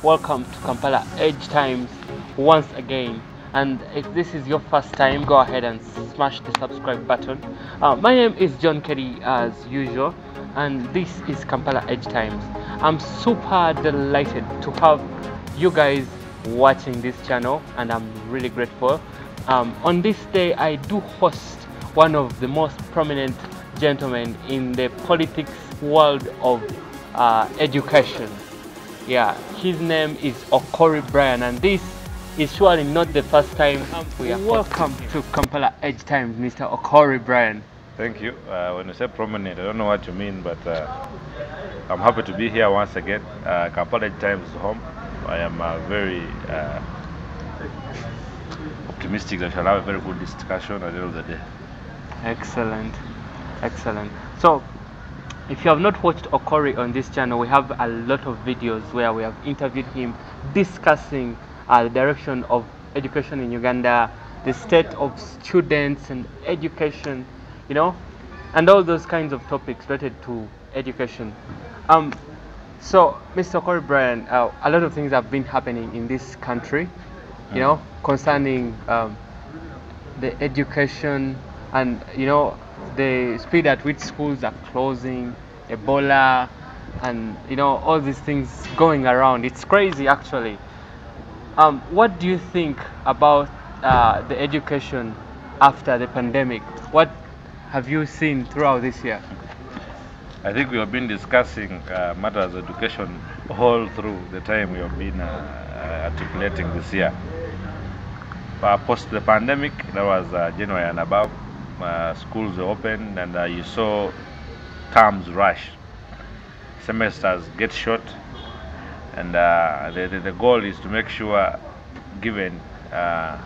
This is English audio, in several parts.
welcome to Kampala Edge Times once again. And if this is your first time, go ahead and smash the subscribe button. My name is John Kelly as usual, and this is Kampala Edge Times. I'm super delighted to have you guys watching this channel, and I'm really grateful. On this day, I do host one of the most prominent gentlemen in the politics world of education. Yeah, his name is Okori Brian, and this is surely not the first time we are welcome to Kampala Edge Times, Mr. Okori Brian. Thank you. When you say prominent, I don't know what you mean, but I'm happy to be here once again. Kampala Edge Times is home. I am very optimistic that we shall have a very good discussion at the end of the day. Excellent, excellent. So, if you have not watched Okori on this channel, we have a lot of videos where we have interviewed him discussing the direction of education in Uganda, the state of students and education, you know, and all those kinds of topics related to education. So, Mr. Okori Brian, a lot of things have been happening in this country, you know, concerning the education and, you know, the speed at which schools are closing, Ebola, and, you know, all these things going around. It's crazy, actually. What do you think about the education after the pandemic? What have you seen throughout this year? I think we have been discussing matters of education all through the time we have been articulating this year. Post the pandemic, that was January and above, schools were open, and you saw terms rush, semesters get short, and the goal is to make sure, given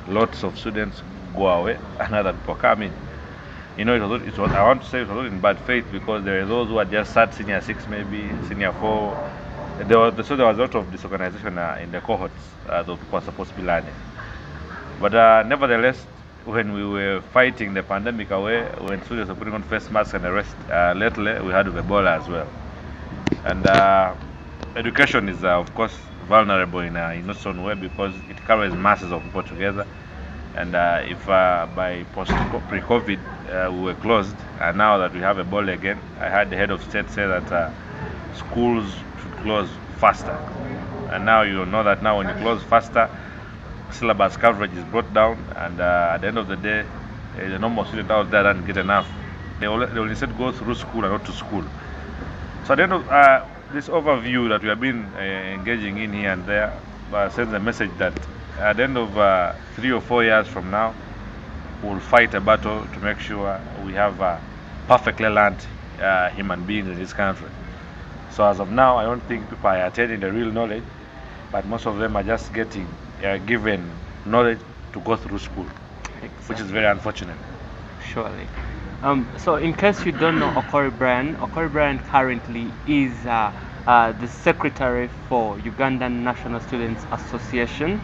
lots of students go away and other people come in. You know, it was, I want to say it was not in bad faith, because there are those who had just started senior 6, maybe senior 4. So there was a lot of disorganization in the cohorts that people were supposed to be learning. But nevertheless, when we were fighting the pandemic away, when students were putting on face masks and the rest, lately we had Ebola as well. And education is, of course, vulnerable in its own way, because it carries masses of people together. And if by pre-COVID we were closed, and now that we have Ebola again, I heard the head of state say that schools should close faster. And now you know that now when you close faster, syllabus coverage is brought down, and at the end of the day, the normal student out there doesn't get enough. They will instead go through school and not to school. So at the end of this overview that we have been engaging in here and there, sends a message that at the end of 3 or 4 years from now, we'll fight a battle to make sure we have perfectly learned human beings in this country. So as of now, I don't think people are attaining the real knowledge, but most of them are just getting given knowledge to go through school, exactly, which is very unfortunate. Surely. So in case you don't know Okori Brian currently is the secretary for Uganda National Students Association.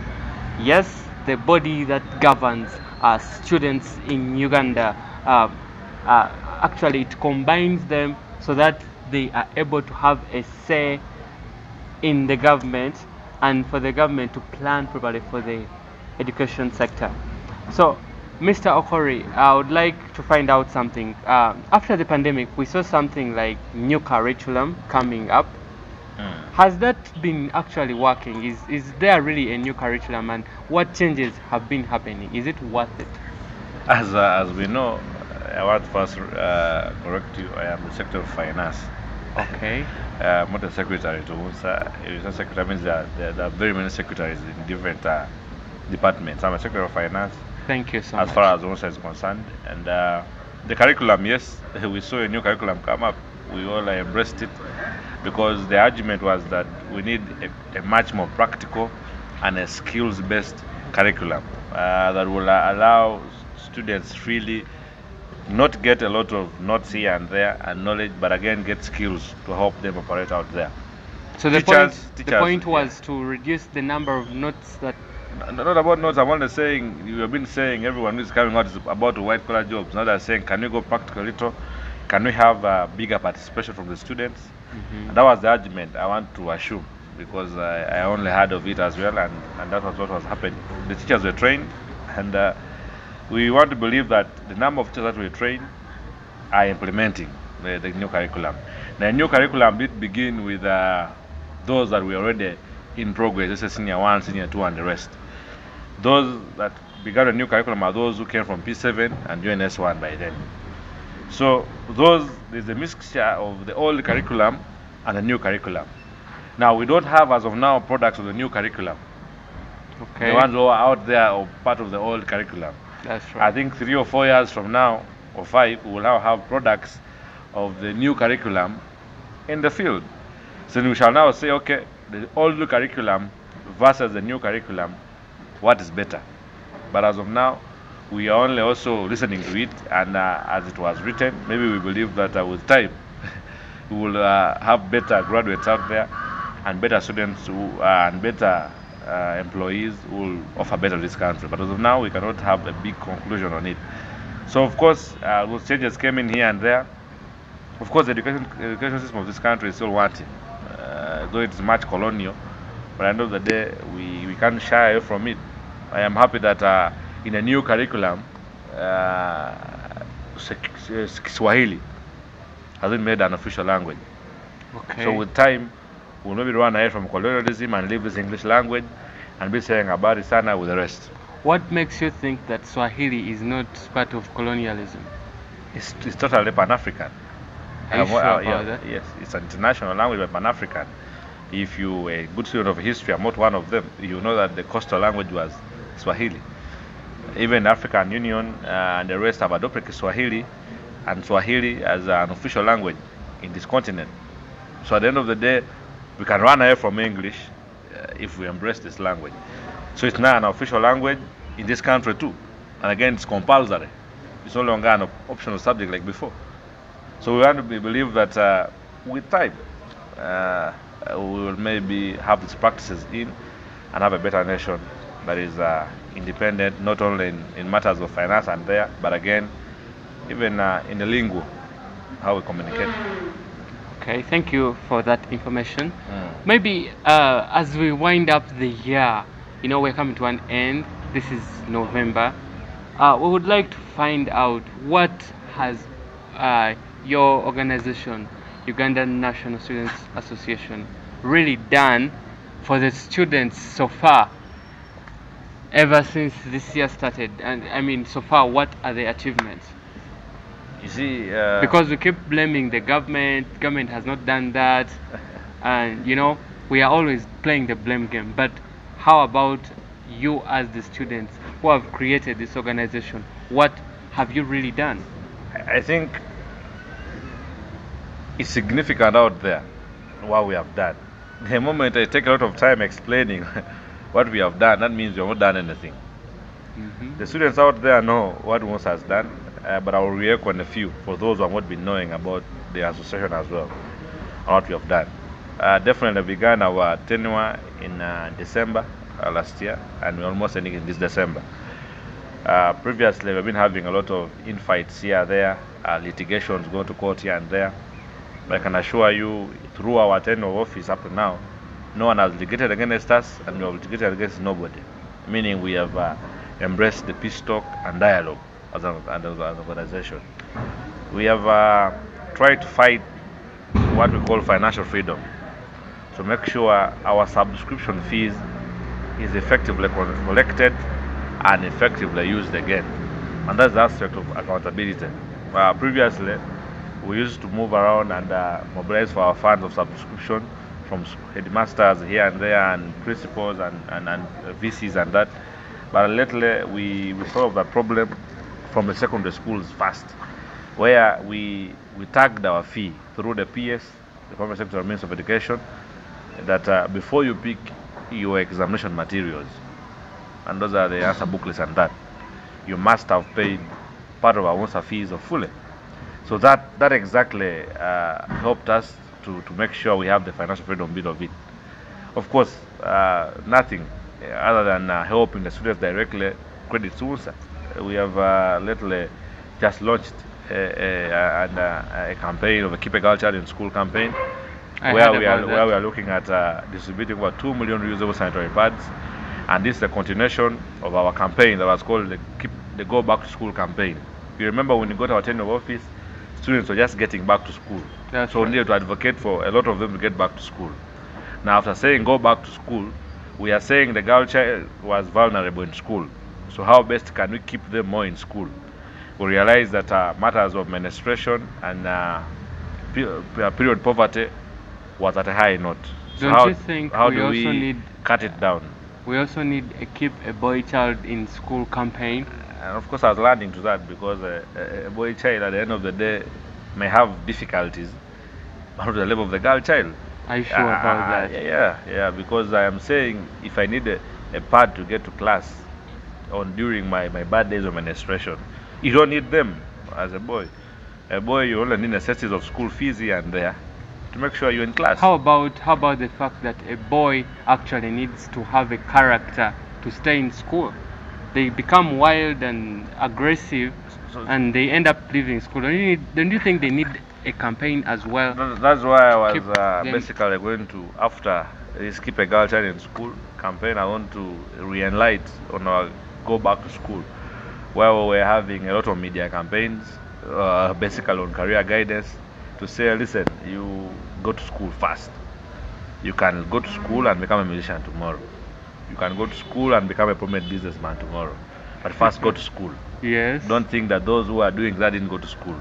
Yes, the body that governs students in Uganda. Actually, it combines them so that they are able to have a say in the government, and for the government to plan properly for the education sector. So, Mr. Okori, I would like to find out something. After the pandemic, we saw something like new curriculum coming up. Has that been actually working? Is there really a new curriculum, and what changes have been happening? Is it worth it? As we know, I want to first correct you. I am the Secretary of Finance. Okay. Not a secretary to Musa. If a secretary means there are very many secretaries in different departments. I'm a Secretary of Finance. Thank you so much. As far as Musa is concerned. And the curriculum, yes, we saw a new curriculum come up. We all embraced it, because the argument was that we need a much more practical and a skills-based curriculum that will allow students freely not get a lot of notes here and there and knowledge, but again get skills to help them operate out there. So the point was to reduce the number of notes that... Not about notes. I'm only saying, you have been saying everyone who is coming out is about white collar jobs. Now they're saying, can we go practical a little? Can we have bigger participation from the students? And that was the argument I want to assume. because I only heard of it as well, and that was what was happening. The teachers were trained, and we want to believe that the number of teachers that were trained are implementing the new curriculum. The new curriculum did begin with those that were already in progress, this is senior 1, senior 2, and the rest. Those that began the new curriculum are those who came from P7 and joined S1 by then. So there's a mixture of the old curriculum and the new curriculum. Now, we don't have, as of now, products of the new curriculum. Okay. The ones who are out there are part of the old curriculum. That's right. I think 3 or 4 years from now, or 5, we will now have products of the new curriculum in the field. So we shall now say, okay, the old curriculum versus the new curriculum, what is better? But as of now, we are only also listening to it, and as it was written, maybe we believe that with time, we will have better graduates out there, and better students and better employees who will offer better to this country. But as of now, we cannot have a big conclusion on it. So of course, those changes came in here and there. Of course, the education system of this country is still wanting, though it's much colonial. But at the end of the day, we can't shy away from it. I am happy that in a new curriculum, Swahili has been made an official language. Okay. So with time, we'll maybe run away from colonialism and leave this English language and be saying about Isana with the rest. What makes you think that Swahili is not part of colonialism? It's totally Pan-African. Are you sure about that? Yes, it's an international language, but Pan-African. If you are a good student of history, I'm not one of them, you know that the coastal language was Swahili. Even the African Union and the rest have adopted Swahili, and Swahili as an official language in this continent. So at the end of the day, we can run away from English if we embrace this language. So it's now an official language in this country too. And again, it's compulsory. It's no longer an optional subject like before. So we want to believe that with time, we will maybe have these practices in and have a better nation that is independent, not only in matters of finance and there, but again, even in the lingo, how we communicate. Okay, thank you for that information. Maybe as we wind up the year, you know, we're coming to an end. This is November. We would like to find out what has your organization, Uganda National Students Association, really done for the students so far, ever since this year started. And I mean, so far, what are the achievements? You see, because we keep blaming the government has not done that, and you know, we are always playing the blame game. But how about you as the students who have created this organization? What have you really done? I think it's significant out there what we have done. The moment I take a lot of time explaining what we have done, that means we have not done anything. The students out there know what Mos has done, but I will react on a few for those who have not been knowing about the association as well, and what we have done. Definitely began our tenure in December last year, and we're almost ending in this December. Previously, we've been having a lot of infights here and there, litigations going to court here and there. But I can assure you, through our tenure of office up to now, no one has litigated against us, and we have litigated against nobody. Meaning we have embraced the peace talk and dialogue as an organization. We have tried to fight what we call financial freedom, to make sure our subscription fees is effectively collected and effectively used again. And that's the aspect of accountability. Previously, we used to move around and mobilize for our funds of subscription from headmasters here and there, and principals and VCs and that. But lately, we solved that problem from the secondary schools first, where we tagged our fee through the PS, the Primary Sector Means of Education, that before you pick your examination materials, and those are the answer booklets and that, you must have paid part of our answer fees fully. So that exactly helped us to make sure we have the financial freedom bit of it. Of course, nothing other than helping the students directly credit SUNSA. We have lately just launched a campaign of a Keep a Girl Child in School campaign, where we are looking at distributing over 2 million reusable sanitary pads, and this is a continuation of our campaign that was called the Go Back to School campaign. You remember when you got our tenure of office, students were just getting back to school. So we needed to advocate for a lot of them to get back to school. Now, after saying go back to school, we are saying the girl child was vulnerable in school. So how best can we keep them more in school? We realize that matters of menstruation and period poverty was at a high note. So Don't you think how we do also we need cut it down? We also need a keep a boy child in school campaign. And of course, I was learning to that because a boy child at the end of the day may have difficulties to the level of the girl child. Are you sure about that? Yeah, because I am saying if I need a pad to get to class during my bad days of menstruation, you don't need them as a boy. A boy, you only need necessities of school fees here and there to make sure you're in class. How about the fact that a boy actually needs to have a character to stay in school? They become wild and aggressive, and they end up leaving school. Don't you think they need a campaign as well? That's why I was basically going to, after this Keep a Girl Child in School campaign, I want to re-enlight on our Go Back to School, where we were having a lot of media campaigns, basically on career guidance, to say, listen, you go to school first. You can go to school and become a musician tomorrow. You can go to school and become a prominent businessman tomorrow. But first go to school. Yes. Don't think that those who are doing that didn't go to school.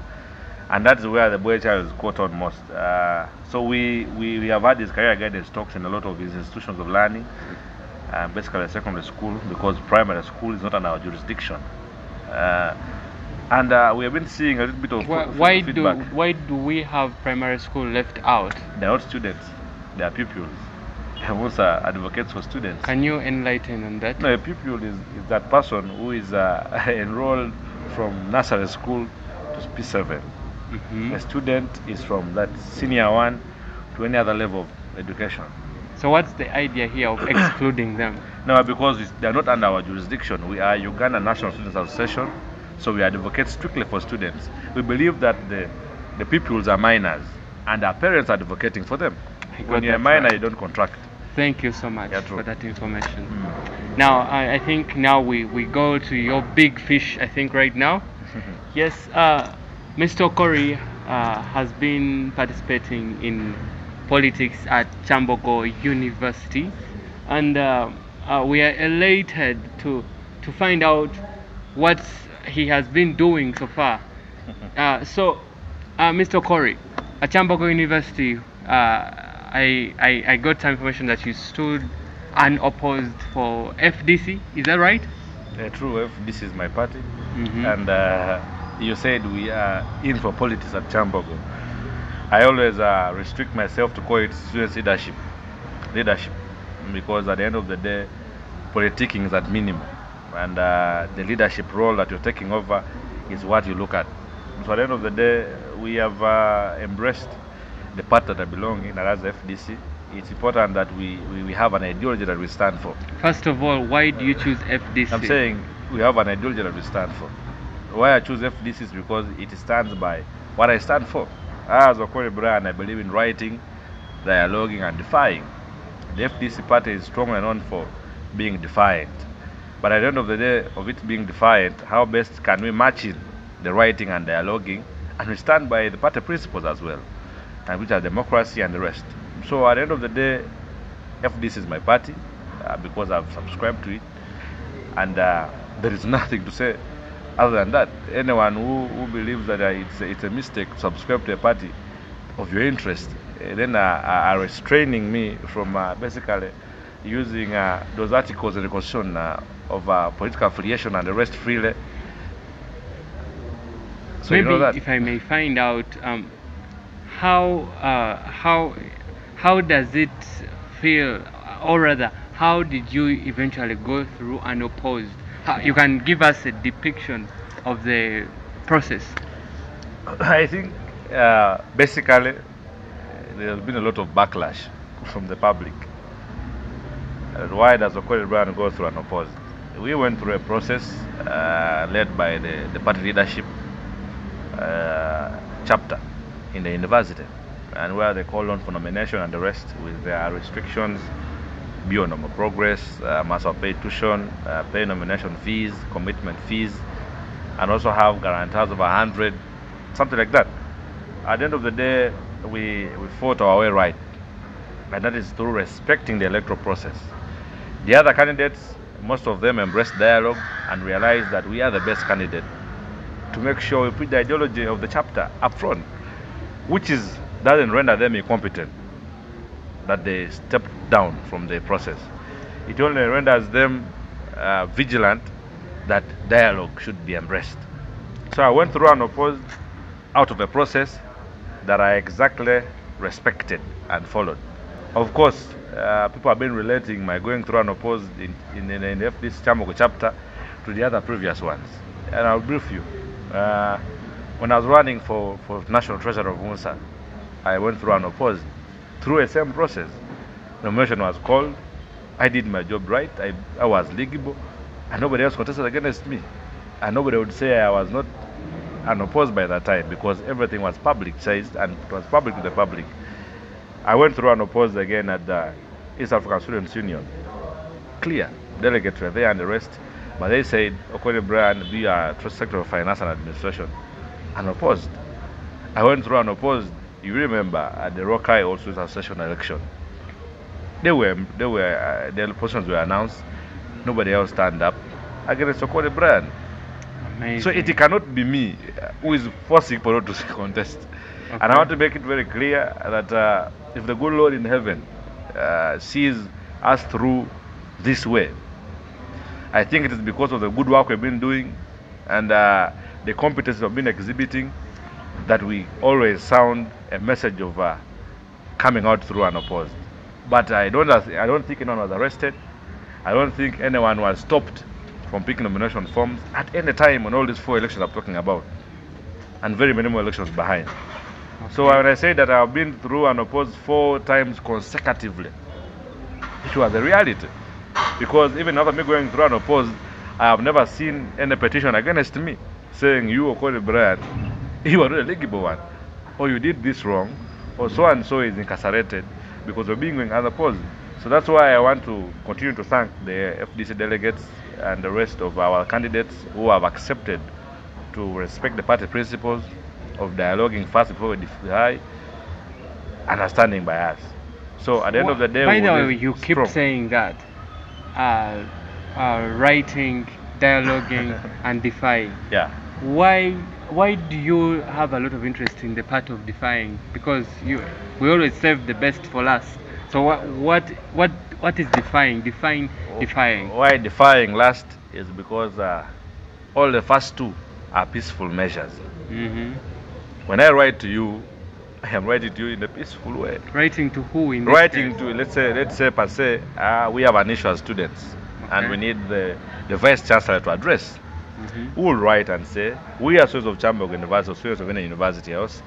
And that's where the boy child is caught on most. So we have had these career guidance talks in a lot of these institutions of learning, basically secondary school, because primary school is not in our jurisdiction. And we have been seeing a little bit of feedback. Why do we have primary school left out? They're not students, they are pupils. Most are advocates for students. Can you enlighten on that? No, a pupil is that person who is enrolled from nursery school to P7. A student is from that senior 1 to any other level of education. So what's the idea here of excluding them? No, because they are not under our jurisdiction. We are Uganda National Students Association, so we advocate strictly for students. We believe that the pupils are minors and our parents are advocating for them. When you're a minor, you don't contract. Thank you so much for that information. Now, I think now we go to your big fish, I think, right now. Yes, Mr. Okori has been participating in politics at Kyambogo University, and we are elated to find out what he has been doing so far. So, Mr. Okori, at Kyambogo University, I got some information that you stood unopposed for FDC. Is that right? True. FDC is my party, and you said we are in for politics at Kyambogo. I always restrict myself to call it students leadership, because at the end of the day, politicking is at minimum, and the leadership role that you're taking over is what you look at. So at the end of the day, we have embraced the part that I belong in, and as FDC, it's important that we have an ideology that we stand for. First of all, why do you choose FDC? I'm saying we have an ideology that we stand for. Why I choose FDC is because it stands by what I stand for. As Okori Brian, I believe in writing, dialoguing, and defying. The FDC party is strongly known for being defiant. But at the end of the day, of it being defiant, how best can we match in the writing and dialoguing, and we stand by the party principles as well, and which are democracy and the rest. So at the end of the day, FDC is my party because I've subscribed to it, and there is nothing to say other than that. Anyone who believes that it's a mistake to subscribe to a party of your interest, then are restraining me from basically using those articles in the constitution of political affiliation and the rest freely. So maybe you know that. If I may find out, how does it feel, or rather, how did you eventually go through unopposed? You can give us a depiction of the process. I think basically there's been a lot of backlash from the public. Why does Okori Brian go through unopposed? We went through a process led by the party leadership chapter in the university. and where they call on for nomination and the rest with their restrictions, be on normal progress, must have paid tuition, pay nomination fees, commitment fees, and also have guarantors of 100, something like that. At the end of the day, we fought our way right, and that is through respecting the electoral process. The other candidates, most of them embraced dialogue and realized that we are the best candidate to make sure we put the ideology of the chapter up front, which doesn't render them incompetent, that they step down from the process. It only renders them vigilant that dialogue should be embraced. So I went through unopposed out of a process that I exactly respected and followed. Of course, people have been relating my going through unopposed in this Kyambogo chapter to the other previous ones. And I'll brief you. When I was running for National Treasurer of Musa, I went through unopposed, through a same process. Nomination was called, I did my job right, I was legible, and nobody else contested against me. And nobody would say I was not unopposed by that time, because everything was publicized and it was public to the public. I went through unopposed again at the East African Students Union. Clear, delegates were there and the rest, but they said, Okori Brian, be a Secretary of Finance and Administration. Unopposed. I went through unopposed, you remember, at the Rokai also Association election. Their positions were announced, nobody else stand up against Okori Brian. Amazing. So it cannot be me who is forcing people to contest. Okay. And I want to make it very clear that if the good Lord in heaven sees us through this way, I think it is because of the good work we've been doing and the competence we've been exhibiting that we always sound a message of coming out through unopposed. But I don't think anyone was arrested. I don't think anyone was stopped from picking nomination forms at any time on all these 4 elections I'm talking about, and very many more elections behind. Okay. So when I say that I've been through unopposed 4 times consecutively, it was a reality. Because even after me going through unopposed, I have never seen any petition against me saying, you, Okori Brian, you are not a legible one, or you did this wrong, or so and so is incarcerated because of being unopposed. So that's why I want to continue to thank the FDC delegates and the rest of our candidates who have accepted to respect the party principles of dialoguing first before we defy, understanding by us. So at the end of the day, by the way, you keep saying that writing, dialoguing, and defying. Yeah. Why do you have a lot of interest in the part of defying? Because we always save the best for last. So what is defying? Defying. Why defying last is because all the first 2 are peaceful measures. Mm-hmm. When I write to you, I am writing to you in a peaceful way. Writing to who? In this writing case? to let's say per se, we have an issue as students, okay, and we need the Vice Chancellor to address. Mm-hmm. Who will write and say, we as students of Kyambogo University or students of any university else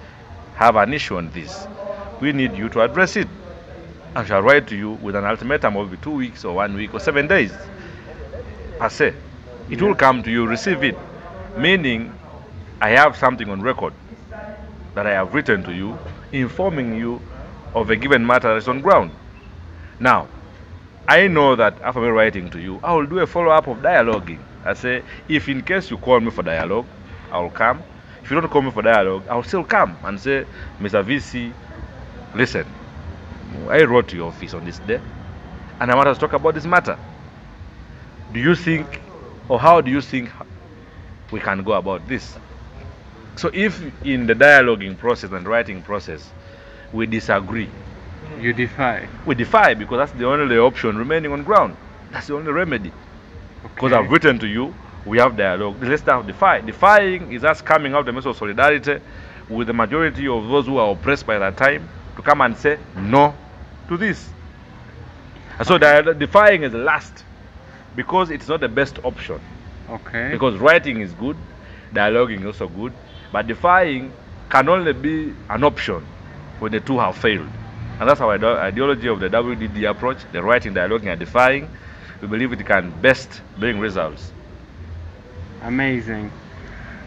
have an issue on this. We need you to address it. I shall write to you with an ultimatum of 2 weeks or 1 week or 7 days. Per se. It will come to you, receive it. Meaning, I have something on record that I have written to you, informing you of a given matter that is on ground. Now, I know that after me writing to you, I will do a follow-up of dialoguing. I say, if in case you call me for dialogue, I will come. If you don't call me for dialogue, I will still come and say, Mr. VC, listen, I wrote to your office on this day, and I want us to talk about this matter. Do you think, or how do you think we can go about this? So if in the dialoguing process and writing process, we disagree, you defy. We defy, because that's the only option remaining on ground. That's the only remedy. Because I've written to you, we have dialogue. Let's start defy. Defying is us coming out the message of solidarity with the majority of those who are oppressed by that time to come and say no to this. And so defying is last, because it's not the best option. Okay. Because writing is good, dialoguing is also good, but defying can only be an option when the 2 have failed. And that's our ideology of the WDD approach, the writing, dialoguing, and defying. We believe it can best bring results. Amazing.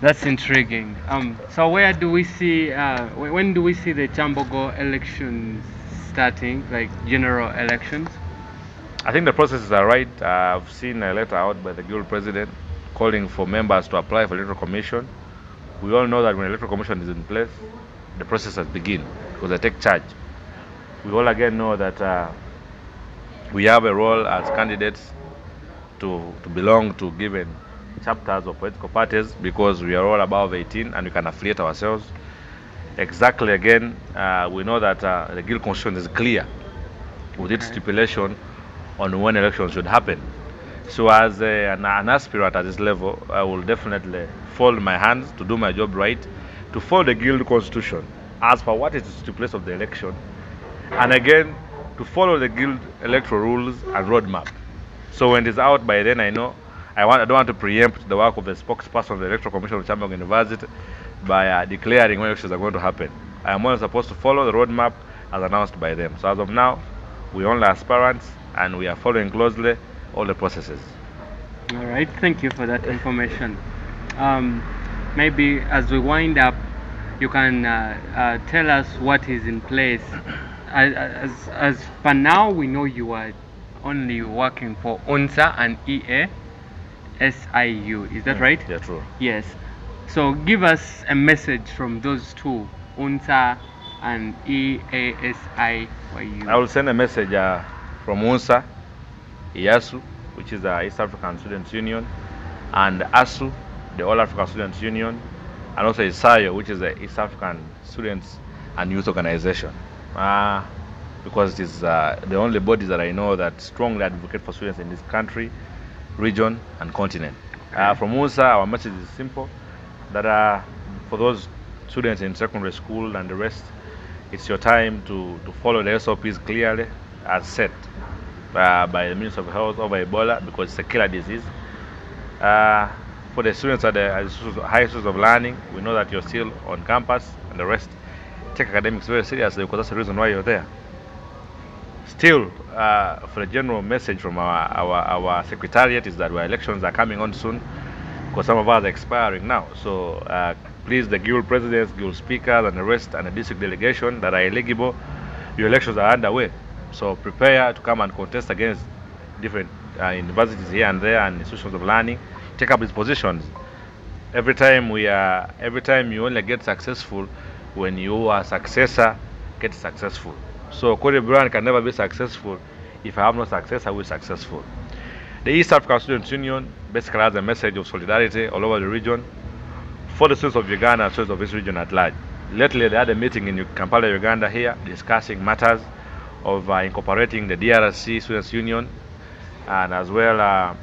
That's intriguing. So where do we see, when do we see the Kyambogo elections starting, like general elections? I think the processes are right. I've seen a letter out by the guild president calling for members to apply for electoral commission. We all know that when electoral commission is in place, the processes begin because they take charge. We all again know that we have a role as candidates to belong to given chapters of political parties because we are all above 18 and we can affiliate ourselves. Exactly, again, we know that the guild constitution is clear with its stipulation on when elections should happen. So as an aspirant at this level, I will definitely fold my hands to do my job right, to follow the guild constitution as per what is the stipulation of the election, and again to follow the guild electoral rules and roadmap. So when it's out by then, I know I don't want to preempt the work of the spokesperson of the Electoral Commission of Kyambogo University by declaring when elections are going to happen. I am only supposed to follow the roadmap as announced by them. So as of now, we're only aspirants and we are following closely all the processes. All right, thank you for that information. Maybe as we wind up, you can tell us what is in place. As for now, we know you are only working for UNSA and EASIU. Is that right? Yeah, true. Yes. So give us a message from those two, UNSA and EASIU. I will send a message from UNSA, IASU, which is the East African Students Union, and ASU, the All African Students Union, and also ISAIO, which is the East African Students and Youth Organization. Because it is the only bodies that I know that strongly advocate for students in this country, region, and continent. From UNSA, our message is simple, that for those students in secondary school and the rest, it's your time to follow the SOPs clearly as set by the Minister of Health over Ebola, because it's a killer disease. For the students at the high schools of learning, we know that you're still on campus and the rest. Take academics very seriously because that's the reason why you're there. Still, for the general message from our secretariat is that our elections are coming on soon because some of us are expiring now. So please, the guild presidents, guild speakers, and the rest, and the district delegation that are eligible, your elections are underway. So prepare to come and contest against different universities here and there and institutions of learning. Take up these positions. Every time you only get successful when your successor gets successful. So Okori Brian can never be successful if I have no successor who is successful. The East African Students Union basically has a message of solidarity all over the region for the students of Uganda and students of this region at large. Lately, they had a meeting in Kampala, Uganda here, discussing matters of incorporating the DRC Students Union and as well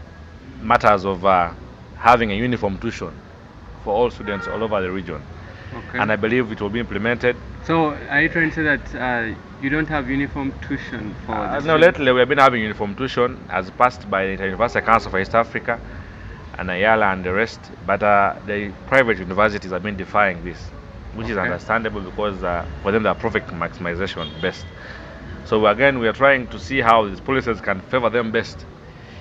matters of having a uniform tuition for all students all over the region. Okay. And I believe it will be implemented. So are you trying to say that you don't have uniform tuition for no, lately we have been having uniform tuition as passed by the University Council for East Africa and Ayala and the rest, but the private universities have been defying this, which is understandable because for them they are profit maximization best. So again, we are trying to see how these policies can favor them best.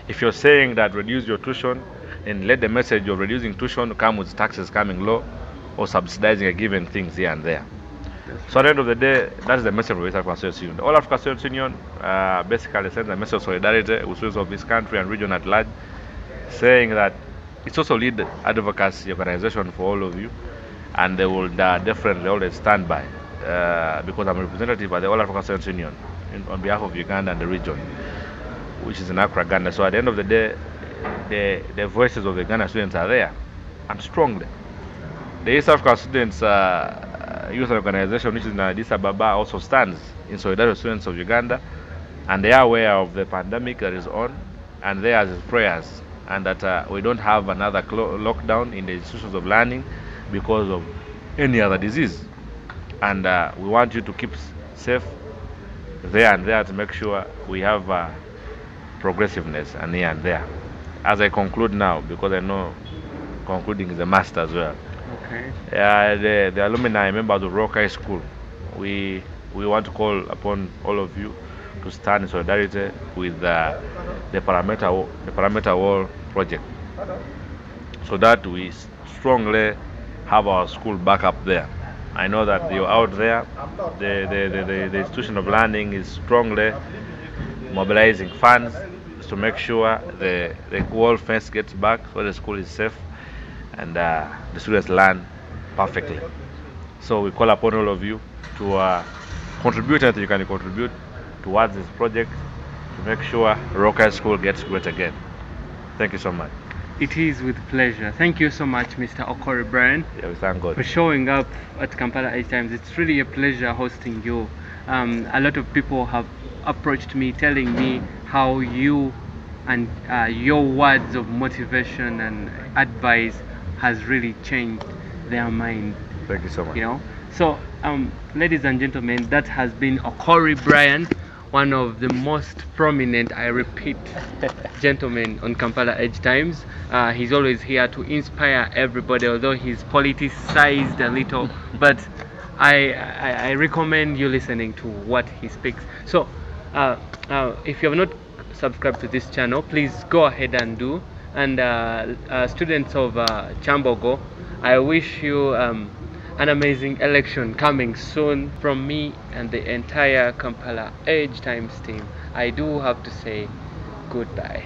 If you're saying that reduce your tuition, then let the message of reducing tuition come with taxes coming low or subsidizing a given things here and there. So at the end of the day, that's the message of the East African Students Union. The All African Students Union basically sends a message of solidarity with students of this country and region at large, saying that it's also lead advocacy organization for all of you, and they will definitely always stand by because I'm a representative of the All African Students Union on behalf of Uganda and the region, which is in Accra, Ghana. So at the end of the day, the voices of the Uganda students are there and strongly. The East African Students Youth Organization, which is in Addis Ababa, also stands in solidarity with students of Uganda, and they are aware of the pandemic that is on, and there are prayers, and that we don't have another lockdown in the institutions of learning because of any other disease. And we want you to keep safe there and there to make sure we have progressiveness and here and there. As I conclude now, because I know concluding is a must as well. Okay. The alumni members of Rock High School, we want to call upon all of you to stand in solidarity with the Parameter Wall project, so that we strongly have our school back up there. I know that you're out there. The institution of learning is strongly mobilizing funds to make sure the wall fence gets back so the school is safe and the students learn perfectly. So we call upon all of you to contribute anything you can contribute towards this project to make sure Rokai School gets great again. Thank you so much. It is with pleasure. Thank you so much, Mr. Okori Brian, Yeah, we thank God for showing up at Kampala Edge Times. It's really a pleasure hosting you. A lot of people have approached me telling me how you and your words of motivation and advice has really changed their mind. Thank you so much. You know, so ladies and gentlemen, that has been Okori Brian, one of the most prominent, I repeat, gentlemen on Kampala Edge Times. He's always here to inspire everybody, although he's politicized a little, but I recommend you listening to what he speaks. So if you have not subscribed to this channel, please go ahead and do. And students of Kyambogo, I wish you an amazing election coming soon from me and the entire Kampala Edge Times team. I do have to say goodbye.